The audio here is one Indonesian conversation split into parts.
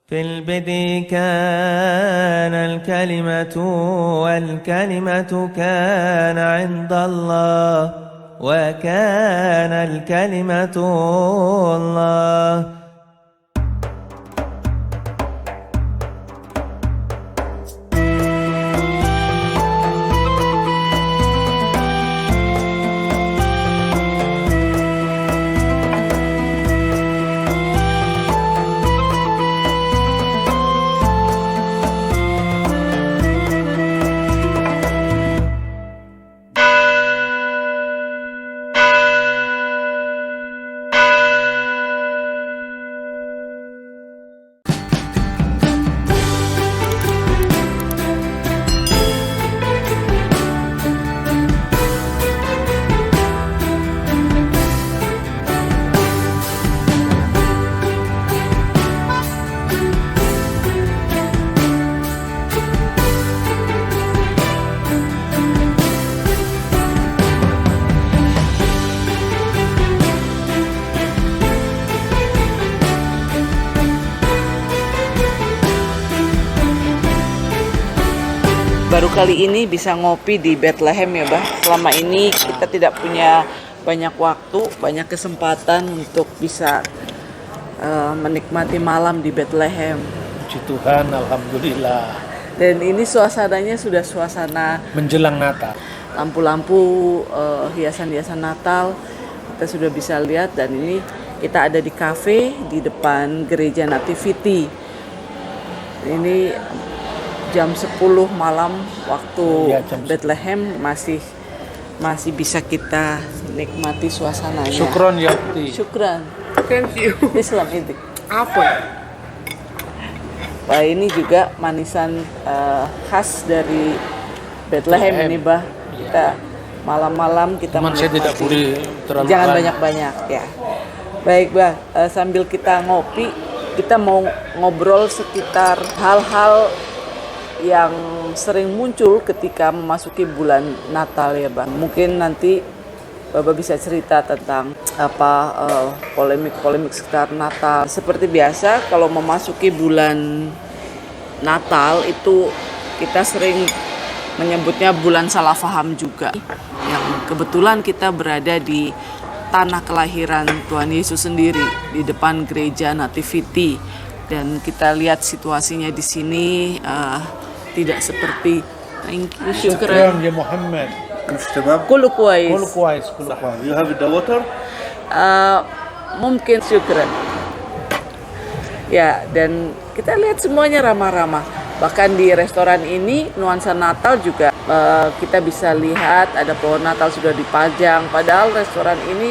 في البدء كان الكلمة والكلمة كان عند الله وكان الكلمة الله. Baru kali ini bisa ngopi di Bethlehem ya, Bah. Selama ini kita tidak punya banyak waktu, banyak kesempatan untuk bisa menikmati malam di Bethlehem. Puji Tuhan, alhamdulillah. Dan ini suasananya sudah suasana Menjelang Natal. lampu-lampu, hiasan-hiasan Natal. Kita sudah bisa lihat, dan ini kita ada di kafe di depan gereja Nativity. Ini jam 10 malam waktu Ya, Bethlehem, masih bisa kita nikmati suasananya. Syukron ya Ukti. Syukran. Thank you. Islam itu. Apa? Wah, ini juga manisan khas dari Bethlehem ini, Bah. Kita malam-malam kita Cuman saya tidak boleh terlalu Jangan banyak. banyak-banyak ya. Baik, Bah. Sambil kita ngopi, kita mau ngobrol sekitar hal-hal yang sering muncul ketika memasuki bulan Natal ya, Bang. Mungkin nanti Bapak bisa cerita tentang polemik-polemik sekitar Natal. Seperti biasa kalau memasuki bulan Natal itu kita sering menyebutnya bulan salah faham juga. Yang kebetulan kita berada di tanah kelahiran Tuhan Yesus sendiri, di depan gereja Nativity, dan kita lihat situasinya di sini tidak seperti Syukron ya Muhammad. Kulu kuais. Kul kuais, kul kuais. You have the water? Mungkin syukran. Ya, dan kita lihat semuanya ramah-ramah. Bahkan di restoran ini nuansa Natal juga kita bisa lihat ada pohon Natal sudah dipajang. Padahal restoran ini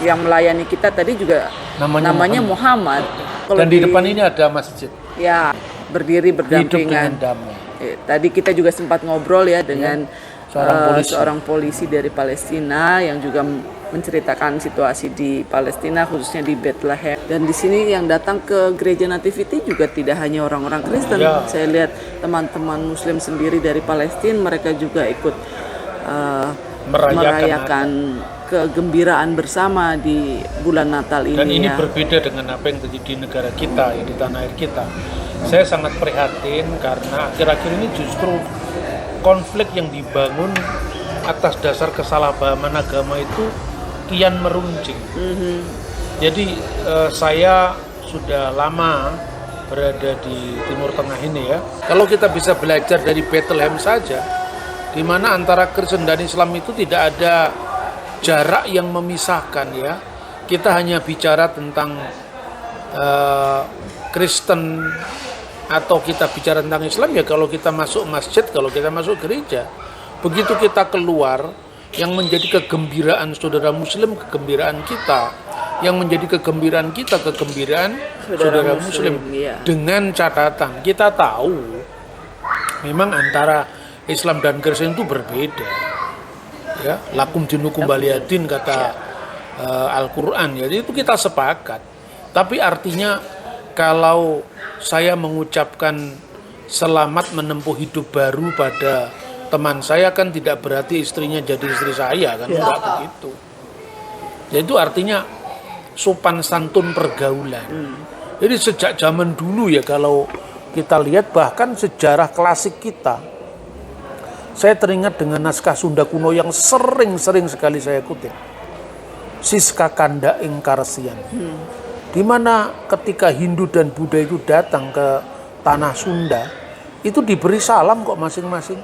yang melayani kita tadi juga namanya Muhammad. Dan di depan ini ada masjid. Ya, berdiri Hidup dengan berdampingan. damai. Tadi kita juga sempat ngobrol ya dengan Seorang seorang polisi dari Palestina yang juga menceritakan situasi di Palestina, khususnya di Bethlehem. Dan di sini yang datang ke gereja Nativity juga tidak hanya orang-orang Kristen. Ya. Saya lihat teman-teman Muslim sendiri dari Palestina, mereka juga ikut merayakan kegembiraan bersama di bulan Natal ini. Dan ini ya. berbeda dengan apa yang terjadi di negara kita, ya, di tanah air kita. Saya sangat prihatin karena akhir-akhir ini justru konflik yang dibangun atas dasar kesalahpahaman agama itu kian meruncing. Jadi saya sudah lama berada di Timur Tengah ini ya. Kalau kita bisa belajar dari Bethlehem saja, di mana antara Kristen dan Islam itu tidak ada jarak yang memisahkan ya. Kita hanya bicara tentang Kristen atau kita bicara tentang Islam ya kalau kita masuk masjid, kalau kita masuk gereja. Begitu kita keluar, yang menjadi kegembiraan saudara Muslim, kegembiraan kita. Yang menjadi kegembiraan kita, kegembiraan saudara Muslim. Ya. Dengan catatan, kita tahu memang antara Islam dan Kristen itu berbeda. Ya, lakum dinukum waliyadin kata Al-Quran. Jadi itu kita sepakat. Tapi artinya kalau saya mengucapkan selamat menempuh hidup baru pada teman saya kan tidak berarti istrinya jadi istri saya kan, enggak begitu. Jadi itu artinya sopan santun pergaulan. Ini sejak zaman dulu ya, kalau kita lihat bahkan sejarah klasik kita. Saya teringat dengan naskah Sunda kuno yang sering sekali saya kutip. Siska Kanda ing Karesian. Di mana ketika Hindu dan Buddha itu datang ke tanah Sunda, itu diberi salam kok masing-masing.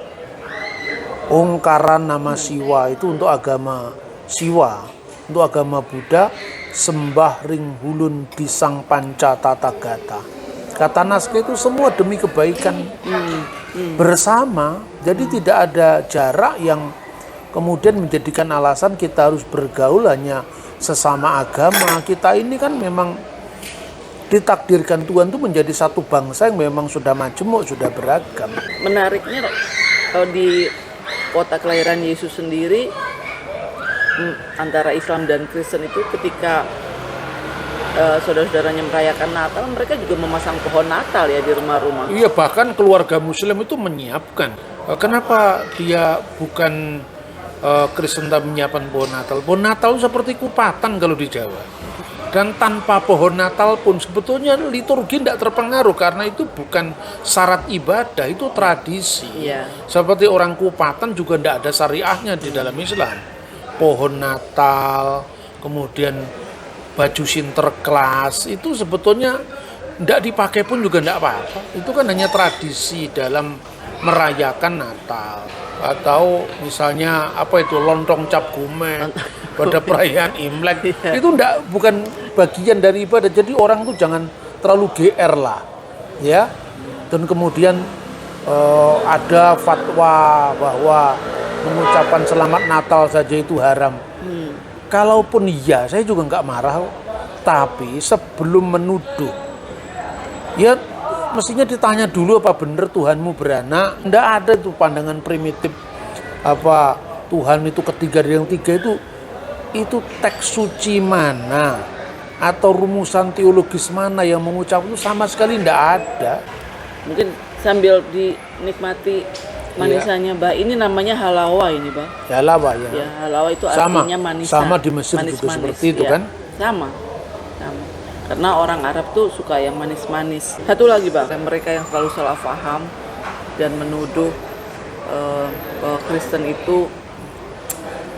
Ongkaran nama Siwa itu untuk agama Siwa, untuk agama Buddha sembah ring hulun disang panca tata gata. Kata naskah itu semua demi kebaikan bersama. Jadi tidak ada jarak yang kemudian menjadikan alasan kita harus bergaul hanya sesama agama. Kita ini kan memang ditakdirkan Tuhan itu menjadi satu bangsa yang memang sudah majemuk, sudah beragam. Menariknya kalau di kota kelahiran Yesus sendiri, antara Islam dan Kristen itu ketika saudara-saudaranya merayakan Natal, mereka juga memasang pohon Natal ya di rumah-rumah. Iya, bahkan keluarga Muslim itu menyiapkan. Kenapa dia bukan Kristen tapi menyiapkan pohon Natal? Pohon Natal seperti kupatan kalau di Jawa. Dan tanpa pohon Natal pun sebetulnya liturgi tidak terpengaruh karena itu bukan syarat ibadah, itu tradisi. Iya. Seperti orang kupatan juga tidak ada syariahnya di dalam Islam. Pohon Natal, kemudian baju sinterklas itu sebetulnya tidak dipakai pun juga tidak apa-apa. Itu kan hanya tradisi dalam merayakan Natal. Atau misalnya apa itu lontong cap gumek pada perayaan Imlek, itu bukan bagian dari ibadah. Jadi orang tuh jangan terlalu GR lah, ya. Dan kemudian ada fatwa bahwa mengucapkan selamat Natal saja itu haram. Kalaupun iya, saya juga nggak marah. Tapi sebelum menuduh, ya mestinya ditanya dulu apa benar Tuhanmu beranak. Nggak ada tuh pandangan primitif apa Tuhan itu ketiga dari yang tiga itu teks suci mana atau rumusan teologis mana yang mengucap itu sama sekali nggak ada. Mungkin sambil dinikmati manisannya, Mbak. Ini namanya halawa ini, Mbak. Halawa ya. Ya, halawa itu artinya manisan. Sama di Mesir juga seperti itu ya. kan? Sama. Karena orang Arab tuh suka yang manis-manis. Satu lagi, Bang, mereka yang selalu salah paham dan menuduh bahwa Kristen itu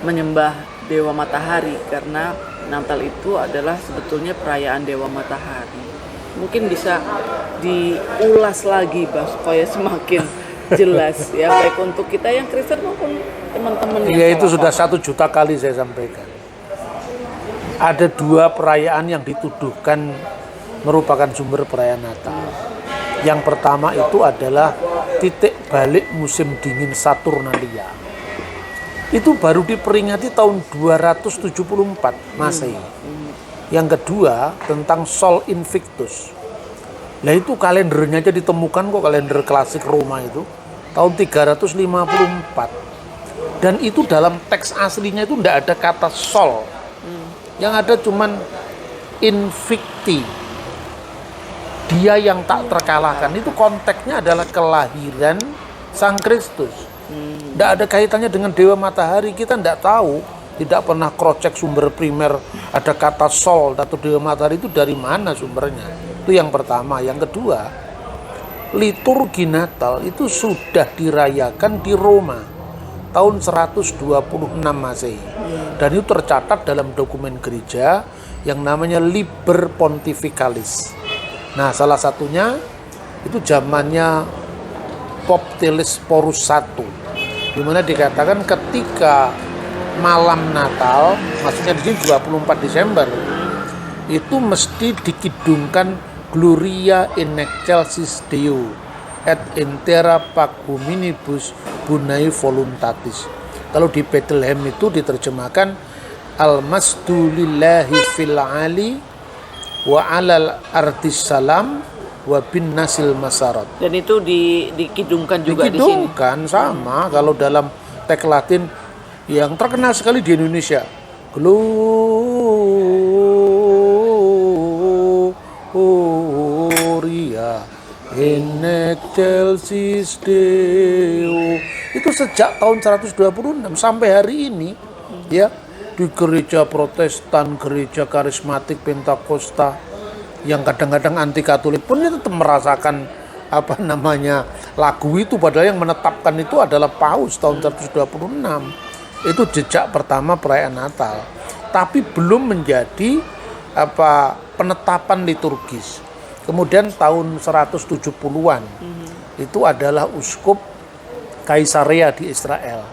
menyembah dewa matahari karena Natal itu adalah sebetulnya perayaan dewa matahari. Mungkin bisa diulas lagi, Bang, supaya semakin jelas ya, baik untuk kita yang Kristen maupun teman-teman yang ya itu sudah paham. 1 juta kali saya sampaikan. Ada 2 perayaan yang dituduhkan merupakan sumber perayaan Natal. Yang pertama itu adalah titik balik musim dingin Saturnalia. Itu baru diperingati tahun 274 Masehi. Yang kedua tentang Sol Invictus. Nah itu kalendernya aja ditemukan kok, kalender klasik Roma itu tahun 354. Dan itu dalam teks aslinya itu tidak ada kata Sol. Yang ada cuman invicti, dia yang tak terkalahkan. Itu konteksnya adalah kelahiran Sang Kristus. Tidak ada kaitannya dengan dewa matahari. Kita tidak tahu, tidak pernah cross-check sumber primer ada kata Sol atau dewa matahari itu dari mana sumbernya. Itu yang pertama. Yang kedua, liturgi Natal itu sudah dirayakan di Roma tahun 126 Masehi. Dan itu tercatat dalam dokumen gereja yang namanya Liber Pontificalis. Nah, salah satunya itu zamannya Pop Telesphorus I, di mana dikatakan ketika malam Natal, maksudnya di sini 24 Desember, itu mesti dikidungkan Gloria in excelsis Deo et intera pac hominibus bunai voluntatis. Kalau di Bethlehem itu diterjemahkan al-masdu lillahi fil ali wa alal ardis salam wa bin nasil masarat. Dan itu dikidungkan juga di sini. Dikidungkan sama kalau dalam teks Latin yang terkenal sekali di Indonesia. Gloria in excelsis Deo. Itu sejak tahun 126 sampai hari ini ya, di gereja Protestan, gereja karismatik Pentakosta, yang kadang-kadang anti Katolik pun dia tetap merasakan apa namanya lagu itu, padahal yang menetapkan itu adalah Paus tahun 126. Itu jejak pertama perayaan Natal, tapi belum menjadi apa penetapan liturgis. Kemudian tahun 170-an itu adalah uskup Kaisarea di Israel,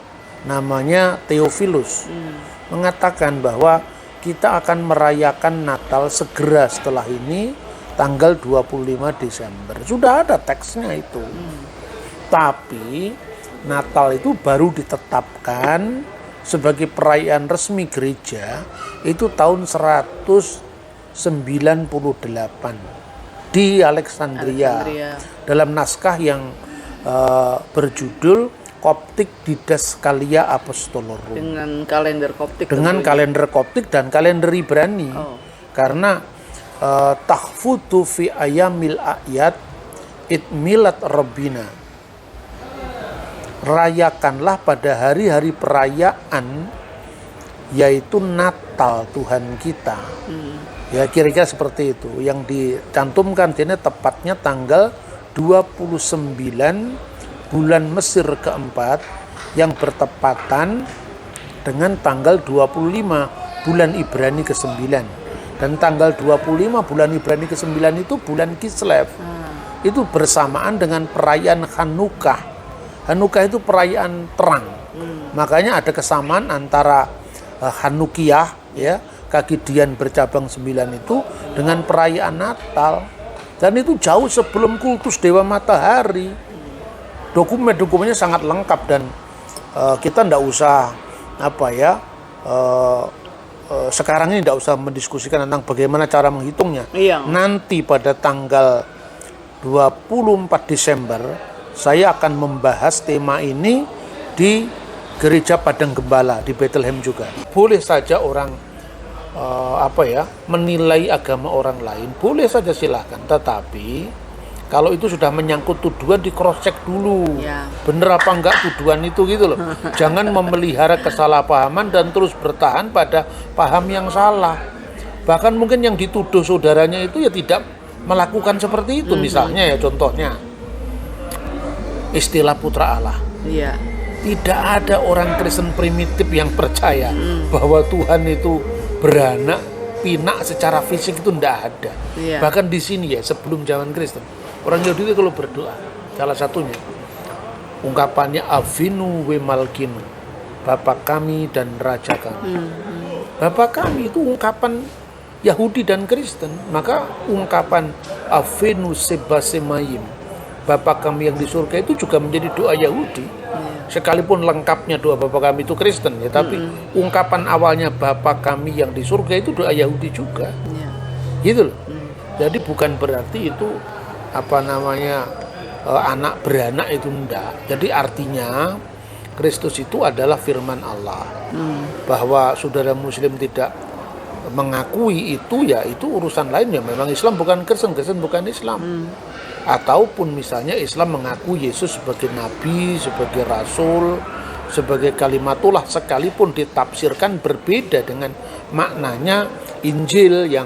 namanya Theophilus, mengatakan bahwa kita akan merayakan Natal segera setelah ini tanggal 25 Desember. Sudah ada teksnya itu. Tapi Natal itu baru ditetapkan sebagai perayaan resmi gereja itu tahun 198 di Alexandria. Dalam naskah yang berjudul Koptik Didascalia Apostolorum, dengan kalender Koptik, kalender Koptik dan kalender Ibrani. Karena tahfutu fi ayamil ayat itmilat rabbina, rayakanlah pada hari-hari perayaan yaitu Natal Tuhan kita. Ya kira-kira seperti itu yang dicantumkan sini, tepatnya tanggal 29 bulan Mesir keempat yang bertepatan dengan tanggal 25 bulan Ibrani ke-9. Dan tanggal 25 bulan Ibrani ke-9 itu bulan Kislev. Itu bersamaan dengan perayaan Hanukkah. Hanukkah itu perayaan terang. Makanya ada kesamaan antara Hanukkah, ya, kaki Dian bercabang 9 itu dengan perayaan Natal. Dan itu jauh sebelum kultus Dewa Matahari. Dokumen-dokumennya sangat lengkap dan kita tidak usah sekarang ini tidak usah mendiskusikan tentang bagaimana cara menghitungnya. Nanti pada tanggal 24 Desember saya akan membahas tema ini di Gereja Padang Gembala di Bethlehem juga. Boleh saja orang menilai agama orang lain, boleh saja silakan. Tetapi kalau itu sudah menyangkut tuduhan, di cross check dulu, bener apa enggak tuduhan itu gitu loh. Jangan memelihara kesalahpahaman dan terus bertahan pada paham yang salah. Bahkan mungkin yang dituduh saudaranya itu ya tidak melakukan seperti itu. Misalnya ya contohnya istilah putra Allah. Tidak ada orang Kristen primitif yang percaya bahwa Tuhan itu beranak pinak secara fisik, itu tidak ada. Bahkan di sini ya sebelum zaman Kristen, orang Yahudi itu kalau berdoa, salah satunya ungkapannya Avinu we Malkinu, Bapa kami dan Raja kami. Bapa kami itu ungkapan Yahudi dan Kristen. Maka ungkapan Avinu seba semayim, Bapa kami yang di surga, itu juga menjadi doa Yahudi. Sekalipun lengkapnya doa Bapa kami itu Kristen ya, tapi ungkapan awalnya Bapa kami yang di surga itu doa Yahudi juga. Gitu loh. Jadi bukan berarti itu anak beranak itu enggak. Jadi artinya Kristus itu adalah firman Allah. Bahwa saudara muslim tidak mengakui itu, ya itu urusan lain. Ya memang Islam bukan Kristen, Kristen bukan Islam. Ataupun misalnya Islam mengaku Yesus sebagai nabi, sebagai rasul, sebagai kalimatullah, sekalipun ditafsirkan berbeda dengan maknanya Injil yang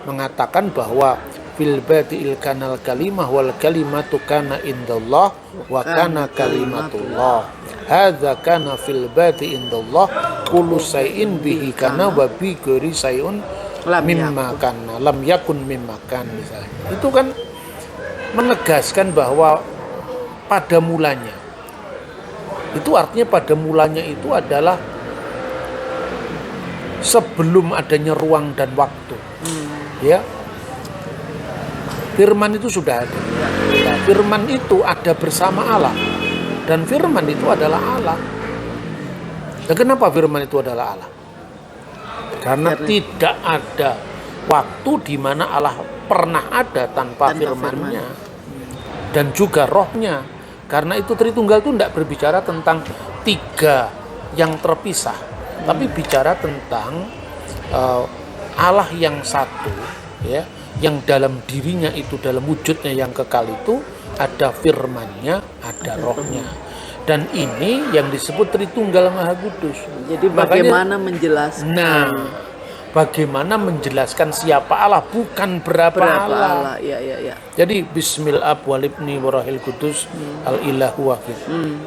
mengatakan bahwa fil badi'il kanal kalimah wal kalimatu kana indallah wa kana kalimatullah. Hadza kana fil badi indallah kullu syai'in bihi kana wa bi ghairi syai'un mimma kana lam yakun mimma kan, misalnya. Itu kan menegaskan bahwa pada mulanya, itu artinya pada mulanya itu adalah sebelum adanya ruang dan waktu. Ya, firman itu sudah ada. Nah, firman itu ada bersama Allah, dan firman itu adalah Allah. Dan kenapa firman itu adalah Allah? Karena tidak ada waktu di mana Allah pernah ada tanpa firman-Nya dan juga rohnya. Karena itu Tritunggal itu tidak berbicara tentang tiga yang terpisah, tapi bicara tentang Allah yang satu, ya, yang dalam dirinya itu, dalam wujudnya yang kekal itu ada firman-Nya, ada rohnya. Dan ini yang disebut Tritunggal Maha Kudus. Jadi bagaimana menjelaskan? Nah, bagaimana menjelaskan siapa Allah, bukan berapa Allah. Ya. Jadi Bismillah walibni warahil kudus al ilahu wahid.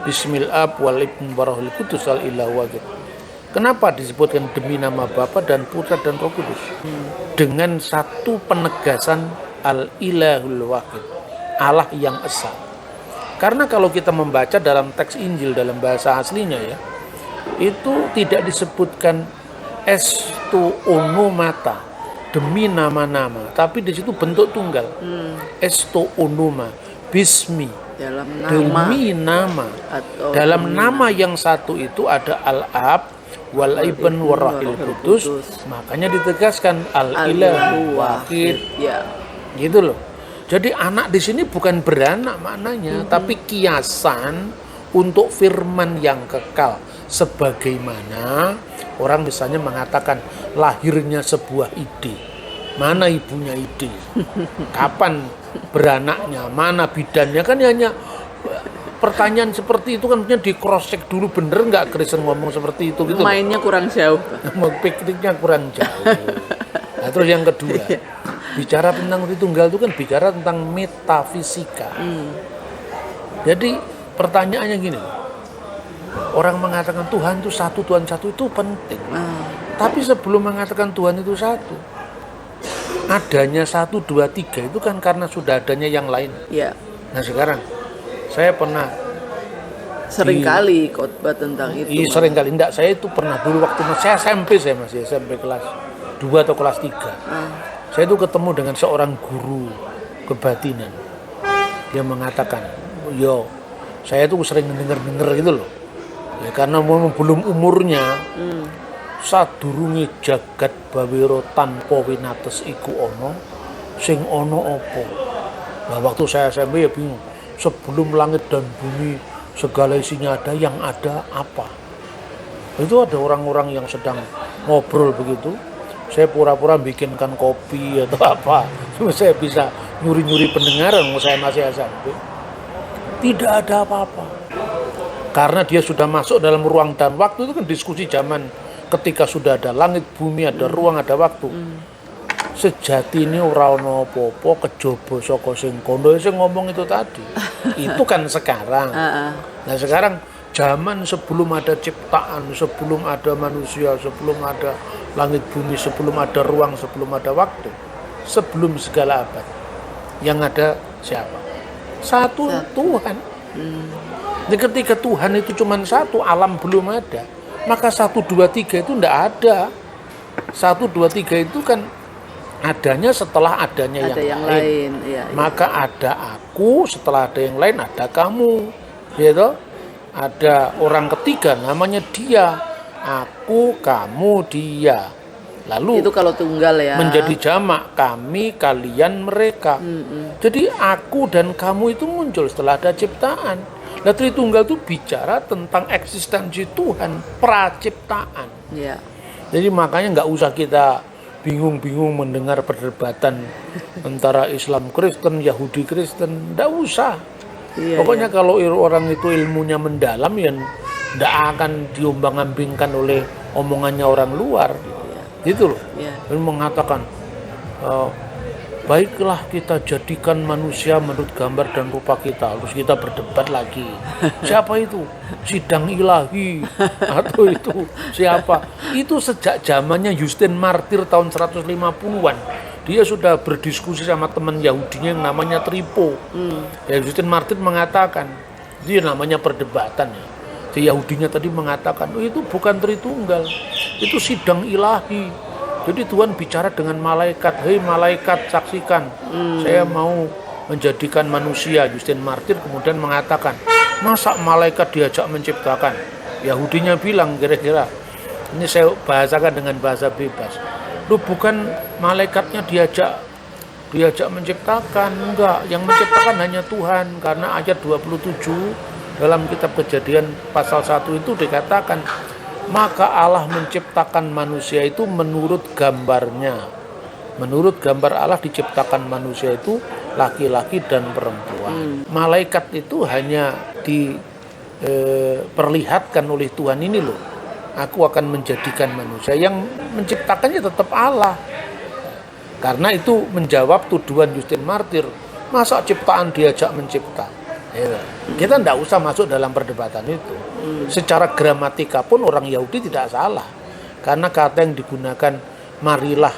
Bismillah walibni warahil kudus al ilahu wahid. Kenapa disebutkan demi nama Bapa dan Putra dan Roh Kudus? Dengan satu penegasan al ilahul wahid, Allah yang esa. Karena kalau kita membaca dalam teks Injil dalam bahasa aslinya ya, itu tidak disebutkan estu onumata, demi nama-nama, tapi di situ bentuk tunggal. Estu onuma, bismi, Dalam nama demi nama. atau Dalam demi nama yang satu itu ada al-ab wal ibn warahil kudus, makanya ditegaskan al-ilahu wahid. Ya. Gitu loh. Jadi anak di sini bukan beranak maknanya, tapi kiasan untuk firman yang kekal. Sebagaimana orang misalnya mengatakan lahirnya sebuah ide. Mana ibunya ide? Kapan beranaknya? Mana bidannya? Kan hanya pertanyaan seperti itu kan di cross check dulu, bener nggak Kristen ngomong seperti itu gitu. Mainnya kurang jauh. Pikniknya kurang jauh. Nah, terus yang kedua, bicara tentang Tritunggal itu kan bicara tentang metafisika. Jadi pertanyaannya gini, orang mengatakan Tuhan itu satu, Tuhan satu itu penting. Tapi sebelum mengatakan Tuhan itu satu, adanya 1, 2, 3 itu kan karena sudah adanya yang lain. Ya. Nah sekarang saya pernah Seringkali khotbah tentang itu. sering kali enggak, saya itu pernah dulu waktu saya SMP, saya masih SMP kelas 2 atau kelas 3. Saya itu ketemu dengan seorang guru kebatinan. Dia mengatakan, yo saya itu sering denger gitu loh. Ya karena belum umurnya, sadurunge jagat bawiro tanpa winates iku ono, sing ono opo. Nah waktu saya SMP ya bingung, sebelum langit dan bumi segala isinya ada, yang ada apa? Itu ada orang-orang yang sedang ngobrol begitu, saya pura-pura bikinkan kopi atau apa, saya bisa nyuri-nyuri pendengaran, saya masih SMP. Tidak ada apa-apa, karena dia sudah masuk dalam ruang dan waktu. Itu kan diskusi zaman ketika sudah ada langit bumi, ada ruang, ada waktu. Sejati ini ora ono apa-apa kejaba saka sing kono sing ngomong itu tadi. Itu kan sekarang. Nah sekarang zaman sebelum ada ciptaan, sebelum ada manusia, sebelum ada langit bumi, sebelum ada ruang, sebelum ada waktu, sebelum segala abad, yang ada siapa? Satu Tuhan. Jadi ketika Tuhan itu cuma satu, alam belum ada, maka 1, 2, 3 itu tidak ada. 1, 2, 3 itu kan adanya setelah adanya Ada yang lain. lain. Ya, Maka ada aku, setelah ada yang lain ada kamu, gitu. Ada orang ketiga namanya dia, aku, kamu, dia. Lalu itu kalau tunggal ya. menjadi jamak, kami, kalian, mereka. Jadi aku dan kamu itu muncul setelah ada ciptaan. Nah Tritunggal itu bicara tentang eksistensi Tuhan, praciptaan. Ya. Jadi makanya nggak usah kita bingung-bingung mendengar perdebatan antara Islam Kristen, Yahudi Kristen, nggak usah. Iya, Pokoknya kalau orang itu ilmunya mendalam ya nggak akan diombang-ambingkan oleh omongannya orang luar. Gitu loh. Iya. Dan mengatakan baiklah kita jadikan manusia menurut gambar dan rupa kita. Terus kita berdebat lagi. Siapa itu? Sidang ilahi. Atau itu siapa? Itu sejak zamannya Justin Martyr tahun 150-an. Dia sudah berdiskusi sama teman Yahudinya yang namanya Tripo. Ya, Justin Martyr mengatakan, dia namanya perdebatan ya. Si Yahudinya tadi mengatakan, oh, itu bukan Tritunggal. Itu sidang ilahi. Jadi Tuhan bicara dengan malaikat, hei malaikat saksikan, saya mau menjadikan manusia. Justin Martyr kemudian mengatakan, masa malaikat diajak menciptakan? Yahudinya bilang kira-kira, ini saya bahasakan dengan bahasa bebas, lu bukan malaikatnya diajak menciptakan, enggak, yang menciptakan hanya Tuhan. Karena ayat 27 dalam kitab Kejadian pasal 1 itu dikatakan, maka Allah menciptakan manusia itu menurut gambarnya. Menurut gambar Allah diciptakan manusia itu laki-laki dan perempuan. Malaikat itu hanya diperlihatkan oleh Tuhan ini loh. aku akan menjadikan manusia. Yang menciptakannya tetap Allah. Karena itu menjawab tuduhan Justin Martyr, masa ciptaan diajak mencipta. Kita tidak usah masuk dalam perdebatan itu. Secara gramatika pun orang Yahudi tidak salah. Karena kata yang digunakan marilah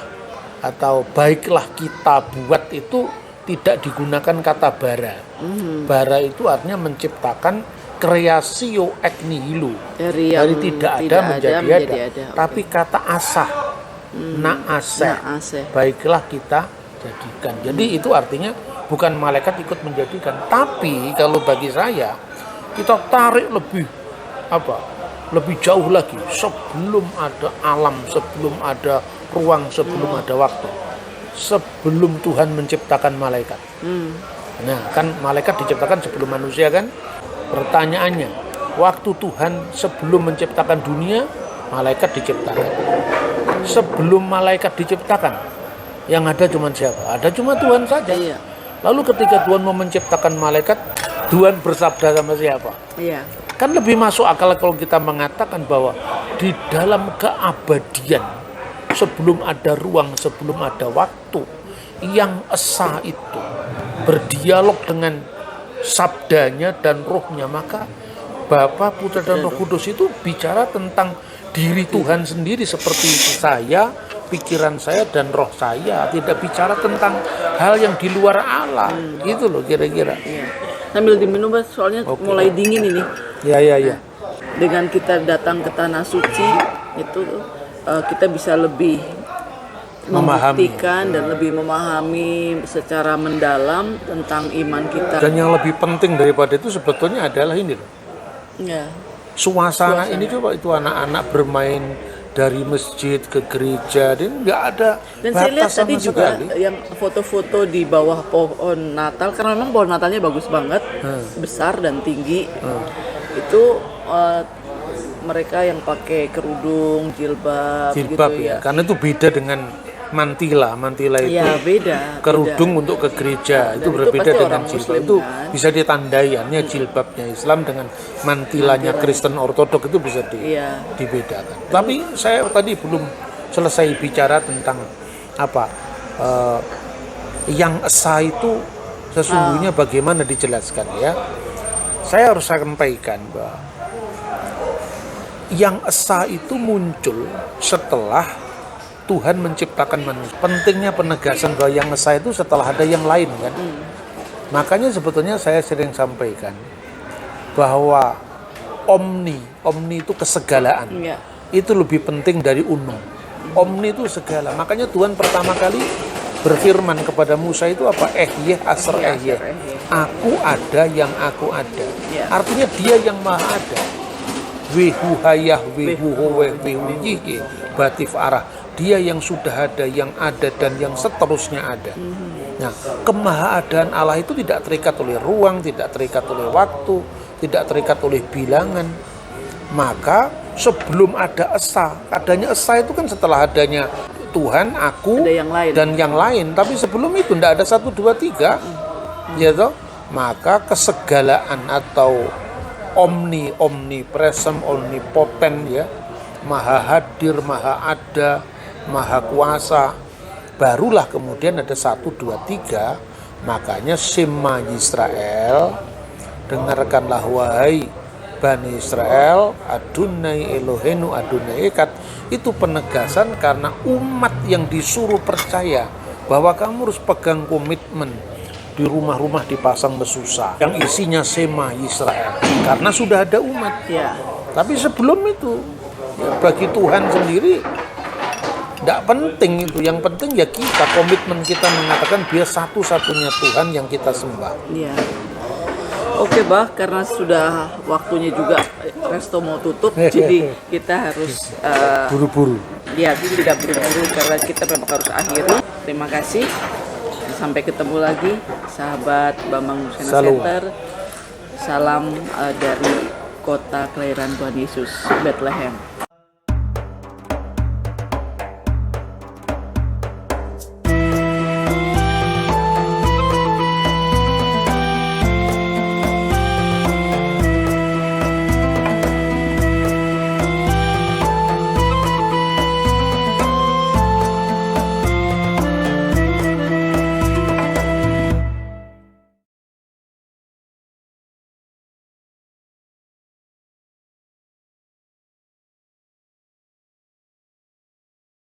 atau baiklah kita buat itu tidak digunakan kata bara. Bara itu artinya menciptakan creatio ex nihilo. Dari tidak ada menjadi ada. Tapi kata asah, naaseh, baiklah kita jadikan. Jadi itu artinya bukan malaikat ikut menjadikan. Tapi kalau bagi saya, kita tarik lebih jauh lagi. Sebelum ada alam, sebelum ada ruang, sebelum ada waktu, sebelum Tuhan menciptakan malaikat. Nah, kan malaikat diciptakan sebelum manusia kan? Pertanyaannya, waktu Tuhan sebelum menciptakan dunia, malaikat diciptakan. Sebelum malaikat diciptakan, yang ada cuma siapa? Ada cuma Tuhan saja. Iya. Lalu ketika Tuhan mau menciptakan malaikat, Tuhan bersabda sama siapa? Iya. Kan lebih masuk akal kalau kita mengatakan bahwa di dalam keabadian, sebelum ada ruang, sebelum ada waktu, yang esa itu berdialog dengan sabdanya dan rohnya, maka Bapa, Putra dan Roh Kudus itu bicara tentang diri Tuhan sendiri seperti saya, pikiran saya dan roh saya, tidak bicara tentang hal yang di luar Allah. Gitu loh kira-kira. Iya. Sambil diminum soalnya mulai dingin ini. Ya. Dengan kita datang ke tanah suci itu kita bisa lebih membuktikan dan lebih memahami secara mendalam tentang iman kita. Dan yang lebih penting daripada itu sebetulnya adalah ini loh. Ya. Suasana ini coba itu anak-anak bermain dari masjid ke gereja dan nggak ada Dan saya lihat batas sama tadi juga sekali. yang foto-foto di bawah pohon Natal, karena memang pohon Natalnya bagus banget, besar dan tinggi. Itu mereka yang pakai kerudung, jilbab gitu ya. Karena itu beda dengan mantila itu Ya, beda. kerudung untuk ke gereja, itu itu berbeda pasti dengan orang jilbab. Muslim, Itu kan? bisa ditandaiannya jilbabnya Islam dengan mantilanya Kristen Ortodok itu bisa Iya. dibedakan. Tapi saya tadi belum selesai bicara tentang yang esa itu sesungguhnya bagaimana dijelaskan ya. Saya harus sampaikan bahwa yang esa itu muncul setelah Tuhan menciptakan manusia. Pentingnya penegasan bahwa yang esa itu setelah ada yang lain kan. Makanya sebetulnya saya sering sampaikan bahwa omni itu kesegalaan. Iya. Itu lebih penting dari uno. Omni itu segala. Makanya Tuhan pertama kali berfirman kepada Musa itu apa? Asr. Aku ada yang aku ada. Ya. Artinya dia yang maha ada. Wehu hayah, wehu howe, wehu yih, batif arah. Dia yang sudah ada, yang ada, dan yang seterusnya ada. Nah, kemahaadaan Allah itu tidak terikat oleh ruang, tidak terikat oleh waktu, tidak terikat oleh bilangan. Maka sebelum ada esa, adanya esa itu kan setelah adanya Tuhan, aku, ada yang lain. dan yang lain. Tapi sebelum itu tidak ada 1, 2, 3. Ya toh? Maka kesegalaan atau omnipresent, omnipotent ya, maha hadir, maha ada, maha kuasa, barulah kemudian ada 1, 2, 3. Makanya Shema Yisrael, dengarkanlah wahai Bani Israel, Adonai Eloheinu Adonai Echad. Itu penegasan karena umat yang disuruh percaya bahwa kamu harus pegang komitmen. Di rumah-rumah dipasang mesusa yang isinya Shema Yisrael karena sudah ada umat. Ya. Tapi sebelum itu ya, bagi Tuhan sendiri tidak penting itu. Yang penting ya kita, komitmen kita mengatakan dia satu-satunya Tuhan yang kita sembah. Iya. Oke, Bah, karena sudah waktunya juga resto mau tutup, jadi kita harus Buru-buru. ya tidak buru-buru karena kita memang harus akhiri. Terima kasih. Sampai ketemu lagi, sahabat Bambang Musena Center. Salam dari kota kelahiran Tuhan Yesus, Bethlehem.